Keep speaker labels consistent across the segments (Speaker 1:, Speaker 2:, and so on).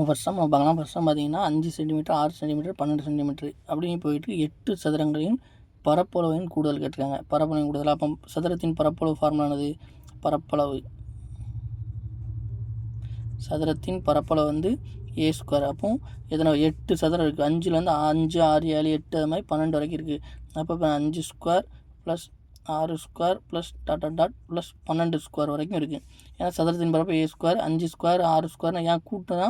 Speaker 1: First sum பார்க்கலாம். First sum பார்த்தீங்கன்னா 5 centimetre 6 centimetre 12 centimetre அப்படின்னு போயிட்டு 8 சதுரங்களின் பரப்பளவின் கூடுதல் கேட்டிருக்காங்க. பரப்பளவின் கூடுதல் அப்போ சதுரத்தின் பரப்பளவு ஃபார்முலானது பரப்பளவு சதுரத்தின் பரப்பளவு வந்து ஏ ஸ்கொயர். அப்போ எத்தனை 8 சதுரம் இருக்குது. 5லேருந்து 5 6 7 8 அது மாதிரி 12 வரைக்கும் இருக்குது. அப்போ 5 square plus 6 square plus dot plus 12 square வரைக்கும் இருக்குது. ஏன்னா சதுரத்தின் பரப்பு ஏ ஸ்கொயர் 5 ஸ்கொயர் 6 ஸ்கொயர்னு ஏன் கூட்டினா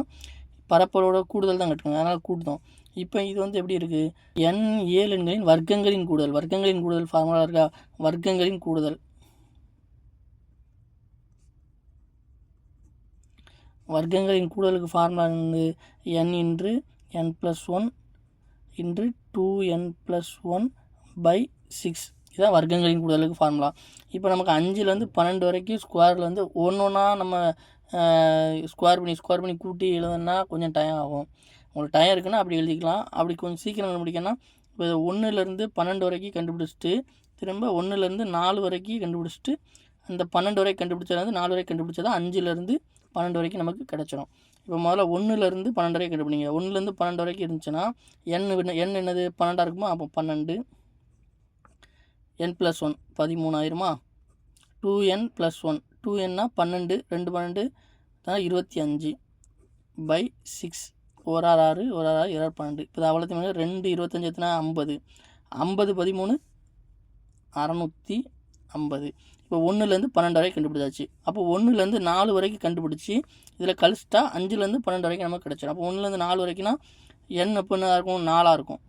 Speaker 1: பரப்பளவோட கூடுதல் தான் கட்டுங்க, அதனால் கூட்டுதோம். இப்போ இது வந்து எப்படி இருக்குது, n ஏழுங்களின் வர்க்கங்களின் கூடுதல் ஃபார்முலா இருக்கா, வர்க்கங்களின் கூடுதலுக்கு ஃபார்முலா வந்து n இன்று n+1 இன்று 2n+1/6. இதுதான் வர்க்கங்களின் கூடுதலுக்கு ஃபார்முலா. இப்போ நமக்கு 5லேருந்து 12 வரைக்கும் ஸ்கொயரில் வந்து ஒன்றா நம்ம ஸ்கொயர் பண்ணி கூட்டி எழுதுனா கொஞ்சம் டைம் ஆகும். உங்களுக்கு டைம் இருக்குன்னா அப்படி எழுதிக்கலாம். அப்படி கொஞ்சம் சீக்கிரம் கண்டுபிடிக்கணும்னா இப்போ 1லேருந்து 12 வரைக்கும் கண்டுபிடிச்சிட்டு திரும்ப 1லேருந்து 4 வரைக்கும் கண்டுபிடிச்சிட்டு அந்த 12 வரைக்கும் கண்டுபிடிச்சது 4 வரைக்கும் கண்டுபிடிச்சதா 5லேருந்து 12 வரைக்கும் நமக்கு கிடச்சிரும். இப்போ முதல்ல 1லேருந்து 12 வரைக்கும் கண்டுபிடிங்க. 1லேருந்து 12 வரைக்கும் இருந்துச்சுன்னா n என்னது 12 இருக்குமா, அப்போ 12 n+1 13 ஆயிருமா, 2n+1 2n 12 2 12 25/6 1 6 1 6 2 12. இப்போ அவ்வளோத்தையும் 2 25 எத்தனை 50 50 13 650. இப்போ 1லேருந்து 12 வரைக்கும் கண்டுபிடிச்சாச்சு. அப்போ 1லேருந்து 4 வரைக்கும் கண்டுபிடிச்சி இதில் கழிச்சிட்டா 5லேருந்து 12 வரைக்கும் நமக்கு கிடச்சிடும். அப்போ 1லேருந்து 4 வரைக்கும்னா n எப்போ என்ன இருக்கும் 4ஆக இருக்கும்.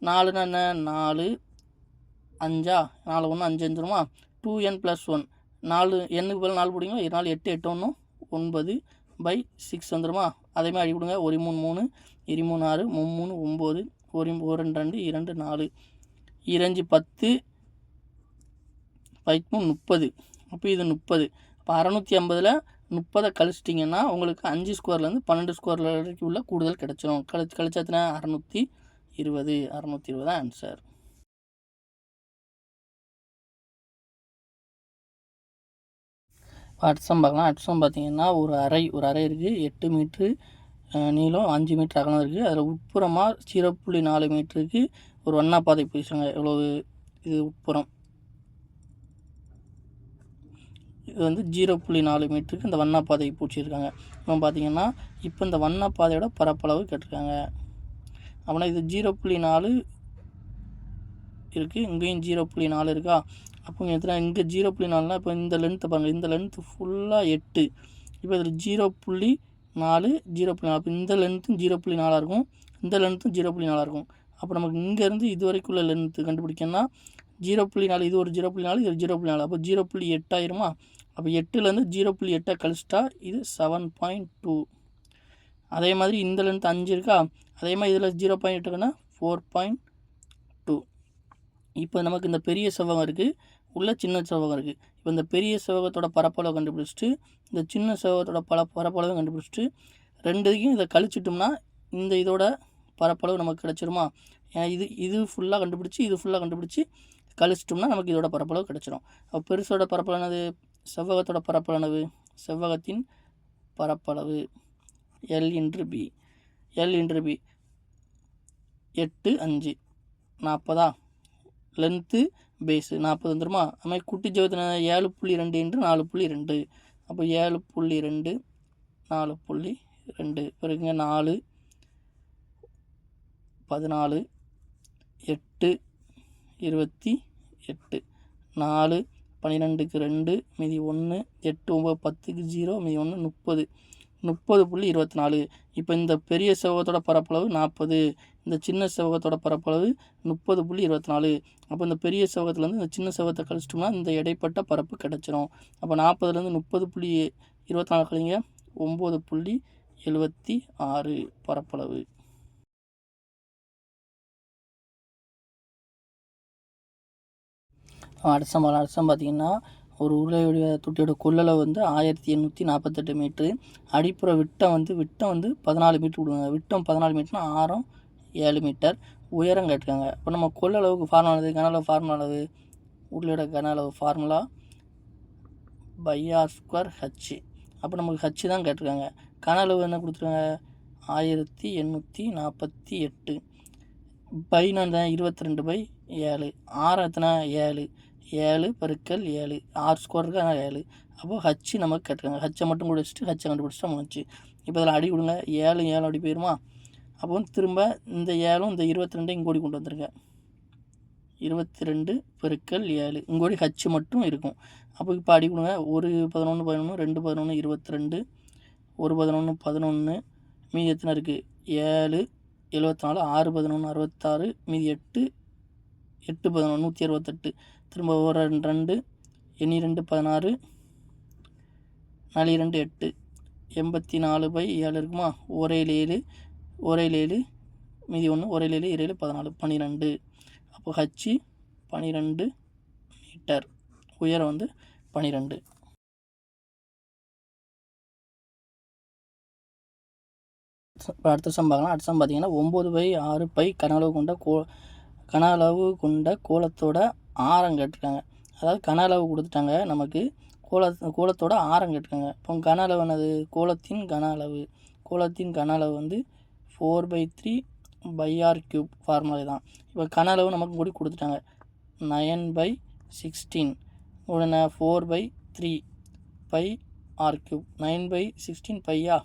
Speaker 1: 4னா என்ன 4 5 4 1 5 5 2n+1 4 எண்ணுக்கு பதில் 4 போடுங்க, 4 8 8 1 9/6 வந்துடுமா. அதேமாதிரி அடி கொடுங்க. 1 3 3 23 6 3 9 1 2 2 2 4 2 10 30. அப்போ இது 30. இப்போ 650ல் 30 கழிச்சிட்டிங்கன்னா உங்களுக்கு 5 ஸ்கொயர்லேருந்து 12 ஸ்கொயர் வரைக்கும் உள்ள கூடுதல் கிடச்சிரும். கழிச்சாச்சுன்னா 620 ஆன்சர். அடுத்தம் பார்க்கலாம். அடுத்தம் பார்த்தீங்கன்னா ஒரு அறை இருக்குது. 8 மீட்ரு நீளம் 5 மீட்டர் அகலம் இருக்குது. அதில் உட்புறமாக 0.4 மீட்டருக்கு ஒரு வண்ணா பாதை போயிடுச்சுங்க. எவ்வளோ இது உட்புறம், இது வந்து 0.4 மீட்டருக்கு இந்த வண்ணா பாதை பூச்சிருக்காங்க. இப்போ பார்த்தீங்கன்னா இப்போ இந்த வண்ணா பாதையோட பரப்பளவு கேட்டிருக்காங்க. அப்படின்னா இது 0.4 இருக்குது, இங்கேயும் 0.4 இருக்கா. அப்போ எத்தனை இங்கே 0.4னா இப்போ இந்த லென்த்தை பாருங்கள், இந்த லென்த்து ஃபுல்லாக 8. இப்போ இதில் 0.4 அப்போ இந்த லென்த்தும் 0.4 இருக்கும், இந்த லென்த்தும் 0.4 இருக்கும். அப்போ நமக்கு இங்கேருந்து இது வரைக்கும் உள்ள லென்த்து கண்டுபிடிக்கணும்னா 0.4 இது ஒரு 0.4 இது ஒரு 0.4 அப்போ 0.8 ஆயிருமா. அப்போ 8லேருந்து 0.8 கழிச்சிட்டா இது 7.2. அதே மாதிரி இந்த லென்த் 5 இருக்கா, அதே மாதிரி இதில் 0.8க்குன்னா 4.2. இப்போ நமக்கு இந்த பெரிய செவ்வகம் இருக்குது, உள்ள சின்ன செவ்வகம் இருக்குது. இப்போ இந்த பெரிய செவ்வகத்தோட பரப்பளவை கண்டுபிடிச்சிட்டு இந்த சின்ன செவ்வகத்தோட பரப்பளவை கண்டுபிடிச்சிட்டு ரெண்டுக்கும் இதை கழிச்சிட்டோம்னா இந்த இதோட பரப்பளவு நமக்கு கிடச்சிருமா. ஏன்னா இது ஃபுல்லாக கண்டுபிடிச்சி கழிச்சிட்டோம்னா நமக்கு இதோட பரப்பளவு கிடச்சிரும். அப்போ பெருசோட பரப்பளவு செவ்வகத்தோட பரப்பளவு செவ்வகத்தின் பரப்பளவு L இன்ட்ரு பி 8 5 40. லென்த்து பேஸு 40 வந்துடுமா. அது மாதிரி குட்டி ஜெவத்தின 7.2 இன்ட்டு 4.2. அப்போ 7.2 4.2 பிறகுங்க 4 14 8 28 4 12க்கு 2 மீதி 1 8 9 10க்கு 0 மீதி 1 30.24. இப்போ இந்த பெரிய செவ்வகத்தோட பரப்பளவு 40, இந்த சின்ன செவ்வகத்தோட பரப்பளவு 30.24. அப்போ இந்த பெரிய செவ்வகத்துலேருந்து இந்த சின்ன செவ்வகத்தை கழிச்சிட்டோம்னா இந்த இடைப்பட்ட பரப்பு கிடச்சிரும். அப்போ 40லேருந்து 30.24 கழிங்க 9.76 பரப்பளவு. அடுத்த பார்த்தீங்கன்னா ஒரு உருளையுடைய தொட்டியோட கொள்ளளவு வந்து 1848 மீட்ரு. அடிப்புற விட்டம் வந்து 14 மீட்ரு விடுவாங்க. விட்டம் 14 மீட்டர்னா ஆரம் 7 மீட்டர். உயரம் கேட்டிருக்காங்க. இப்போ நம்ம கொள்ளளவுக்கு ஃபார்முலா கன அளவு உருளையோட கன அளவு ஃபார்முலா πr²h. அப்போ நமக்கு h தான் கேட்டிருக்காங்க. கன அளவு என்ன கொடுத்துருக்காங்க 1848. பைனா 22/7. ஆரம் எத்தனை 7. 7 பெருக்கல் 7 ஆர் ஸ்கொயருக்கு 7. அப்போது ஹச் நமக்கு கேட்டிருக்காங்க. ஹச்சை மட்டும் கூட வச்சுட்டு ஹச்சை கண்டுபிடிச்சிட்டா முடிச்சு. இப்போ இதில் அடி கொடுங்க. 7 7 அடி போயிருமா? அப்போ திரும்ப இந்த 7 இந்த 22 இங்கோடி கொண்டு வந்துருங்க. 22 பெருக்கல் 7 இங்கோடி ஹச் மட்டும் இருக்கும். அப்போ இப்போ அடி கொடுங்க. 1 11 11 2 11 22 1 11 11 மீதி எத்தனை இருக்குது 7 74 6 11 66 மீதி 8 8 11 168. திரும்ப ஒரு 2 எண்ணி 2 16 4 2 8 84/7 இருக்குமா? ஒரேல் 7 மீதி 1 ஒரேல் 7 7 14 12. அப்போ ஹச் 12 மீட்டர், உயரம் வந்து 12. இப்போ அடுத்த சம் பார்க்கலாம். அடுத்த சம் பார்த்தீங்கன்னா 9/6 பை கன அளவு கொண்ட கோலத்தோட ஆரம் கேட்டிருக்காங்க. அதாவது கன அளவு கொடுத்துட்டாங்க, நமக்கு கோலத்தோட ஆரம் கேட்டிருக்காங்க. இப்போ கன அளவு என்னது? கோலத்தின் கன அளவு வந்து 4/3/r³ ஃபார்முலா தான். இப்போ கன அளவு நமக்கு கூட கொடுத்துட்டாங்க 9/16 உடனே 4/3/r³. 9/16 பையா.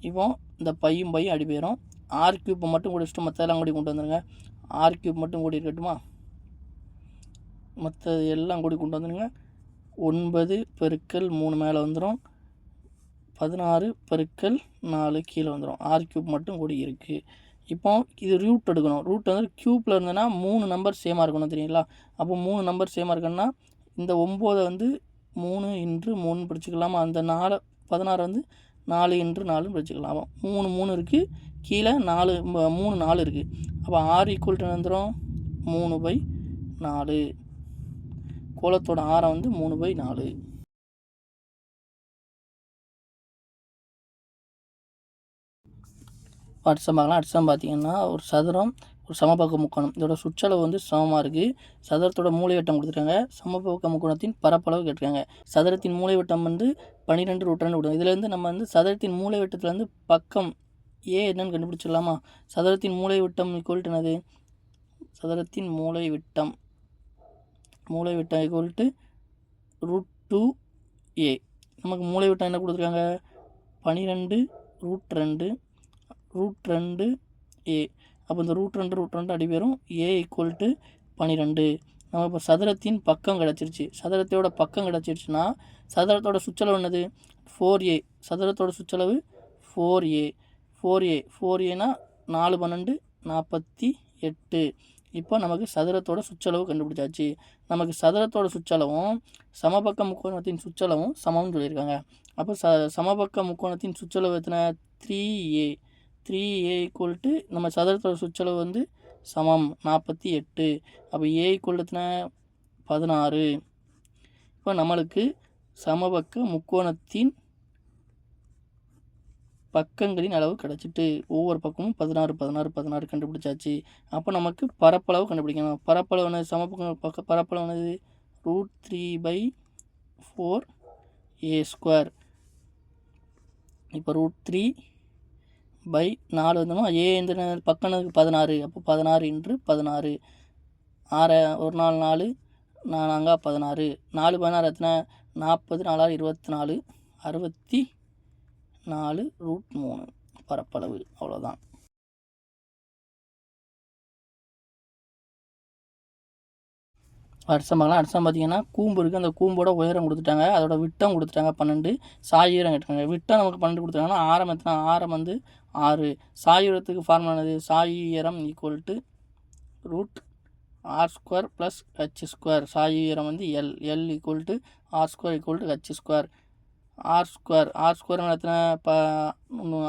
Speaker 1: இப்போ இந்த பையும் அடி போயிடும். r³ மட்டும் கூட வச்சுட்டு மற்றதெல்லாம் கூடி கொண்டு வந்துடுங்க. r³ மட்டும் கூடி இருக்கட்டுமா? மற்ற எல்லாம் கூடி கொண்டு வந்துடுங்க. 9 பெருக்கல் 3 மேலே வந்துடும். 16 பெருக்கல் 4 கீழே வந்துடும். r³ மட்டும் கூடி இருக்குது. இப்போ இது ரூட் எடுக்கணும். ரூட் வந்து க்யூப்பில் இருந்ததுன்னா 3 நம்பர் சேமாக இருக்கணும் தெரியுங்களா? அப்போ 3 நம்பர் சேமாக இருக்கணும்னா இந்த 9 வந்து 3 × 3 பிடிச்சிக்கலாமா? அந்த 16 வந்து 4 × 4 பிடிச்சிக்கலாம். அப்போ 3 3 இருக்குது, கீழே 4 3 4 இருக்குது. அப்போ r = வந்துடும் 3/4. கோலத்தோட ஆரம் வந்து 3/4. அடுத்த பார்த்தீங்கன்னா ஒரு சதுரம், ஒரு சமபக்க முக்கோணம். இதோட சுற்றளவு வந்து சமமாக இருக்குது. சதுரத்தோட மூலைவட்டம் கொடுத்துருக்காங்க. சமபக்க முக்கோணத்தின் பரப்பளவு கேட்டிருக்காங்க. சதுரத்தின் மூலைவட்டம் வந்து 12 √2 விடும். இதுலேருந்து நம்ம வந்து சதுரத்தின் மூலைவட்டத்துலேருந்து பக்கம் ஏ என்னன்னு கண்டுபிடிச்சிடலாமா? சதுரத்தின் மூலைவிட்டம் ஈக்குவல் டு என்னது? சதுரத்தின் மூலைவிட்டம் ஈக்குவல் டு √2a. நமக்கு மூலைவிட்டம் என்ன கொடுத்துருக்காங்க? 12 √2a. அப்போ இந்த √2 அடி பேரும் a = 12. நம்ம இப்போ சதுரத்தின் பக்கம் கிடச்சிருச்சு. சதுரத்தோட பக்கம் கிடச்சிருச்சுன்னா சதுரத்தோட சுற்றளவு என்னது? 4a. சதுரத்தோட சுற்றளவு 4a. 4 12 48. இப்போ நமக்கு சதுரத்தோட சுற்றளவு கண்டுபிடிச்சாச்சு. நமக்கு சதுரத்தோட சுற்றளவும் சமபக்க முக்கோணத்தின் சுற்றளவும் சமம்னு சொல்லியிருக்காங்க. அப்போ சமபக்க முக்கோணத்தின் சுற்றளவு எத்தனை? 3a. 3a = நம்ம சதுரத்தோட சுற்றளவு வந்து சமம் 48. அப்போ a = எத்தனை? 16. இப்போ நம்மளுக்கு சமபக்க முக்கோணத்தின் பக்கங்களின் அளவு கிடச்சிட்டு ஒவ்வொரு பக்கமும் 16 16 16 கண்டுபிடிச்சாச்சு. அப்போ நமக்கு பரப்பளவு கண்டுபிடிக்கணும். பரப்பளவு என்னது? சமபக்க பரப்பளவு என்னது? √3/4a². இப்போ √3/4 வந்தோம்னா a இந்த பக்கம் 16. அப்போ 16 × 16. 6 ஒரு 4 4 4 16. 4 16 எத்தனை? 40 4 24 64√3 பரப்பளவு. அவ்வளோதான். அடுத்த பார்த்தீங்கன்னா கூம்பு இருக்குது. அந்த கூம்போட உயரம் கொடுத்துட்டாங்க, அதோட விட்டம் கொடுத்துட்டாங்க 12, சாயுரம் கேட்டாங்க. விட்டம் நமக்கு 12 கொடுத்துட்டாங்கன்னா ஆரம் எத்தனை? ஆரம் வந்து 6. சாயுரத்துக்கு ஃபார்முலா என்னது? சாயுரம் = √r² + h². சாயுரம் வந்து l = r² = h². r² எத்தனை?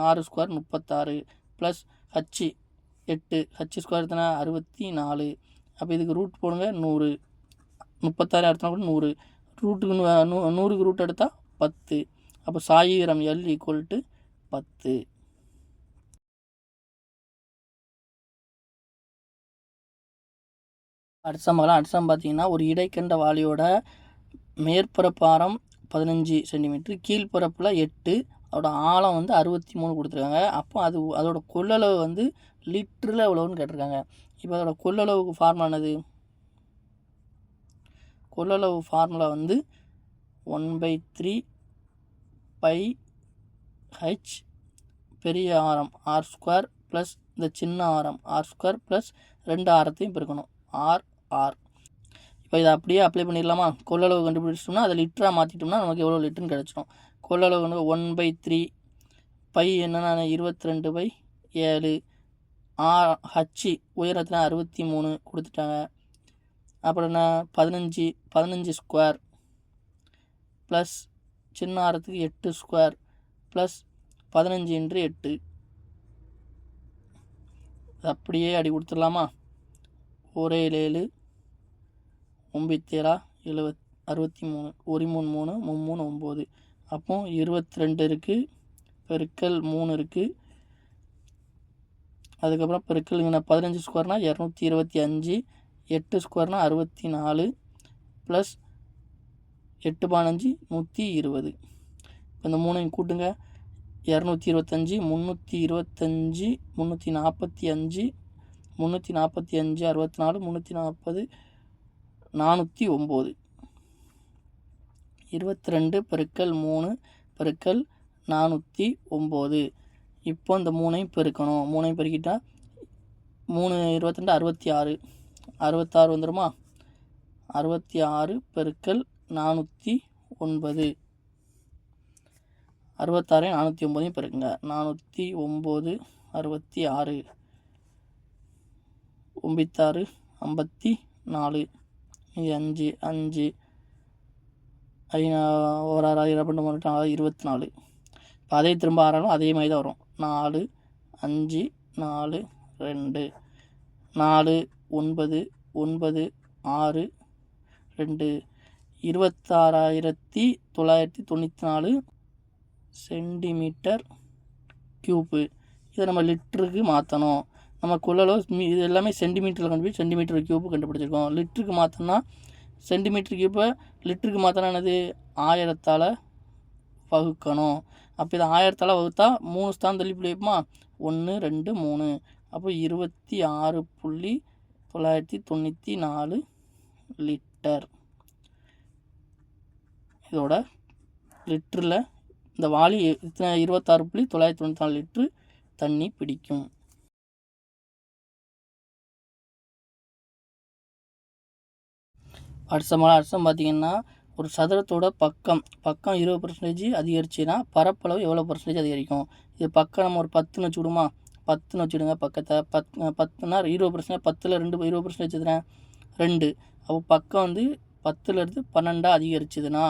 Speaker 1: 6² 36 ப்ளஸ் h 8. h² எத்தனை? 64. அப்போ இதுக்கு ரூட் போடுங்க 100. 36 எடுத்தா கூட 100. ரூட்டுக்கு 100க்கு ரூட் எடுத்தால் 10. அப்போ சாயுரம் l = 10. அடுத்த பார்த்தீங்கன்னா ஒரு இடைக்கண்ட வாளியோட மேற்பரப்பு ஆரம் 15 சென்டிமீட்டர், கீழ்ப்பரப்பில் 8, அதோட ஆழம் வந்து 63 கொடுத்துருக்காங்க. அப்போ அதோட கொள்ளளவு வந்து லிட்டரில் எவ்வளோன்னு கேட்டிருக்காங்க. இப்போ அதோட கொள்ளளவுக்கு ஃபார்முலா என்னது? கொள்ளளவு ஃபார்முலா வந்து 1/3 பை ஹெச் பெரிய ஆரம் r² ப்ளஸ் இந்த சின்ன ஆரம் r² ப்ளஸ் 2 ஆரத்தையும் பெருக்கணும் ஆர். இப்போ இதை அப்படியே அப்ளை பண்ணிடலாமா? கொள்ளளவு கண்டுபிடிச்சிட்டோம்னா அதை லிட்டராக மாற்றிட்டோம்னா நமக்கு எவ்வளோ லிட்டருன்னு கிடச்சிடும். கொள்ளளவு வந்து 1/3 பை என்னென்னா 22/7 ஹச் உயரத்தில் 63 கொடுத்துட்டாங்க. அப்புறம் என்ன 15² ப்ளஸ் சின்ன ஆரத்துக்கு 8² ப்ளஸ் 15 × 8 அப்படியே அடி கொடுத்துடலாமா? 1 7 9 7 63 1 3 3 3 9 அப்போ 22 இருக்குது பெருக்கல் 3 இருக்குது. அதுக்கப்புறம் பெருக்கல் 15² 225 8² 64 ப்ளஸ் 8 15 120. இப்போ இந்த 3ஐயும் கூட்டுங்க. 225 325 345 345 64 340 409. 22 பெருக்கல் 3 பெருக்கல் 409. இப்போ இந்த 3ஐயும் பெருக்கணும். 3ஐயும் பெருக்கிட்டால் 3 22 66 66 வந்துடுமா? 66 பெருக்கல் 409. 66 409 பெருக்குங்க. 409 66 96 54 5 5 ஒரு 24. இப்போ அதே திரும்ப ஆறாலும் அதே மாதிரி தான் வரும். 4 5 4 2 4 9 9 6 2 26,994 சென்டிமீட்டர் க்யூப்பு. இதை நம்ம லிட்டருக்கு மாற்றணும். நம்ம கொள்ளளவு இது எல்லாமே சென்டிமீட்டரில் கண்டுபிடிச்சி சென்டிமீட்டர் க்யூப்பு கண்டுபிடிச்சிருக்கோம். லிட்டருக்கு மாற்றோம்னா சென்டிமீட்டர் க்யூப்பை லிட்டருக்கு மாற்றினா என்னது 1000ஆல் வகுக்கணும். அப்போ இதை 1000ஆல் வகுத்தா 3 ஸ்தானம் தள்ளி வைப்போமா? 1 2 3. அப்போ 26,994 லிட்டர். இதோட லிட்டரில் இந்த வாளி 26,994 லிட்ரு தண்ணி பிடிக்கும். அடுத்தம் பார்த்திங்கன்னா ஒரு சதுரத்தோட பக்கம் 20% அதிகரிச்சுன்னா பரப்பளவு எவ்வளோ % அதிகரிக்கும்? இது பக்கம் நம்ம ஒரு 10ன்னு வச்சுவிடுமா? 10ன்னு வச்சுடுங்க. பக்கத்தை 10னா 20%, 10ல் 2 20% வச்சுதுன்னா 2. அப்போ பக்கம் வந்து 10லேருந்து 12 அதிகரிச்சுதுன்னா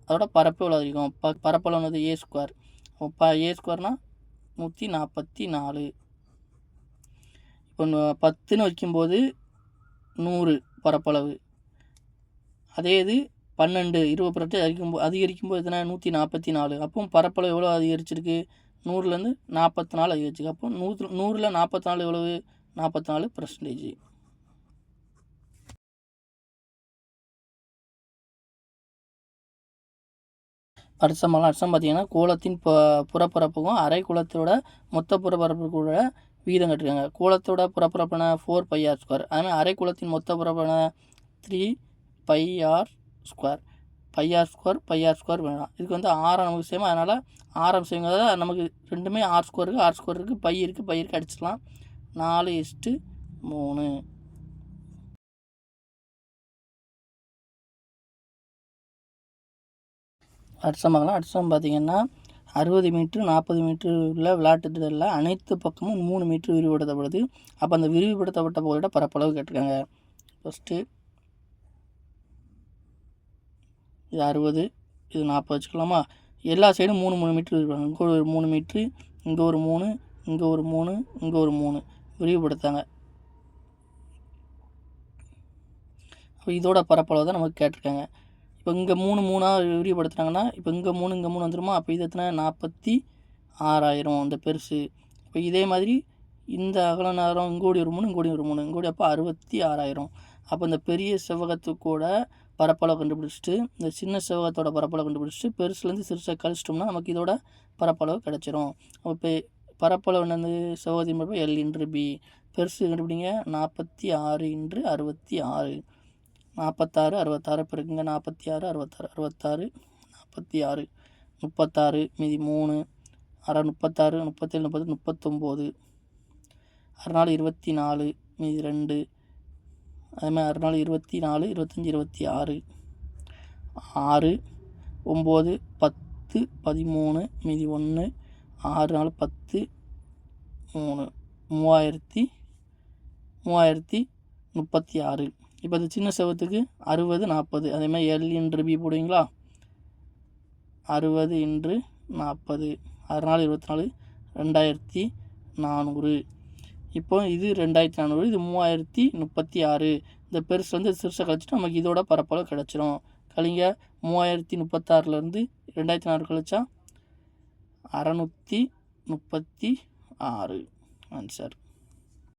Speaker 1: அதோட பரப்பு எவ்வளோ அதிகம்? பரப்பளவு வந்து a². அப்போ a²னா 144. இப்போ 10ன்னு வைக்கும்போது 100 பரப்பளவு. அதே இது 12 20% அதிகரிக்கும்போது எத்தனை? 144. அப்போ பரப்பளவு எவ்வளோ அதிகரிச்சிருக்கு? 100லேருந்து 44 அதிகரிச்சிருக்கு. அப்போ 100ல் 44 எவ்வளவு? 44%. அடுத்தம் பார்த்திங்கன்னா கோளத்தின் புறப்பரப்புக்கும் அரை கோளத்தோட மொத்த புறப்பரப்புக்கூட வீதம் கட்டிருக்காங்க. கோளத்தோட புறப்பரப்பான 4πr². அதுமாதிரி அரை கோளத்தின் மொத்த புறப்பரப்பான 3πr². πr² வேணாம். இதுக்கு வந்து ஆரம் நமக்கு சேம். அதனால் ஆரம் சேம்ங்கிறத நமக்கு ரெண்டுமே r² இருக்குது பை இருக்குது அடிச்சிடலாம். 4:3. அடுத்தம் பார்த்திங்கன்னா 60 மீட்ரு 40 மீட்ரு உள்ள விளையாட்டுகளில் அனைத்து பக்கமும் 3 மீட்ரு விரிவுபடுத்தப்படுது. அப்போ அந்த விரிவுபடுத்தப்பட்ட பகுதியோட பரப்பளவு கேட்டிருக்காங்க. ஃபஸ்ட்டு இது 60, இது 40 வச்சுக்கலாமா? எல்லா சைடும் 3 மீட்ரு விரிவாங்க. இங்கே ஒரு 3 மீட்ரு, இங்கே ஒரு 3, இங்கே ஒரு 3, இங்கே ஒரு 3 விரிவுபடுத்தாங்க. இப்போ இதோட பரப்பளவு தான் நமக்கு கேட்டிருக்காங்க. இப்போ இங்கே 3 விரிவுபடுத்துகிறாங்கன்னா இப்போ இங்கே 3 வந்துடுமா? அப்போ இது எத்தனை? 46,000 இந்த பெருசு. இப்போ இதே மாதிரி இந்த அகல நேரம் இங்கோடி ஒரு 3 இங்கோடி ஒரு 3 இங்கோடி அப்போ 66,000. அப்போ இந்த பெரிய செவ்வகத்துக்கூட பரப்பளவு கண்டுபிடிச்சிட்டு இந்த சின்ன செவ்வகத்தோட பரப்பளவு கண்டுபிடிச்சிட்டு பெருசுலேருந்து சிறுசாக கழிச்சிட்டோம்னா நமக்கு இதோட பரப்பளவு கிடச்சிரும். இப்போ பரப்பளவு என்னது செவ்வகத்தின் பரப்பு L இன்ட்ரு பி. பெருசு கண்டுபிடிங்க 46 இன்ட்ரு 66. 46 66 பிறகுங்க 46 66 66 46 36 மீதி 3 அரை 36 37 30 39 6 24 மீதி 2 அதே மாதிரி 6 24 25 26 6 9 10 13 மீதி 1 6 4 10 3 3036. இப்போ அது சின்ன செவத்துக்கு 60 40 அதே மாதிரி L இன்ட்ரு பி போடுவீங்களா 60 இன்ட்ரு 40 6 24 2400. இப்போ இது 2400 இது 3036. இந்த பெருசு வந்து சிறுசாக கழிச்சிட்டு நமக்கு இதோட பரப்பளவு கிடச்சிரும். கழிங்க 3036லேருந்து 2400 கழிச்சா 636 ஆன்சர்.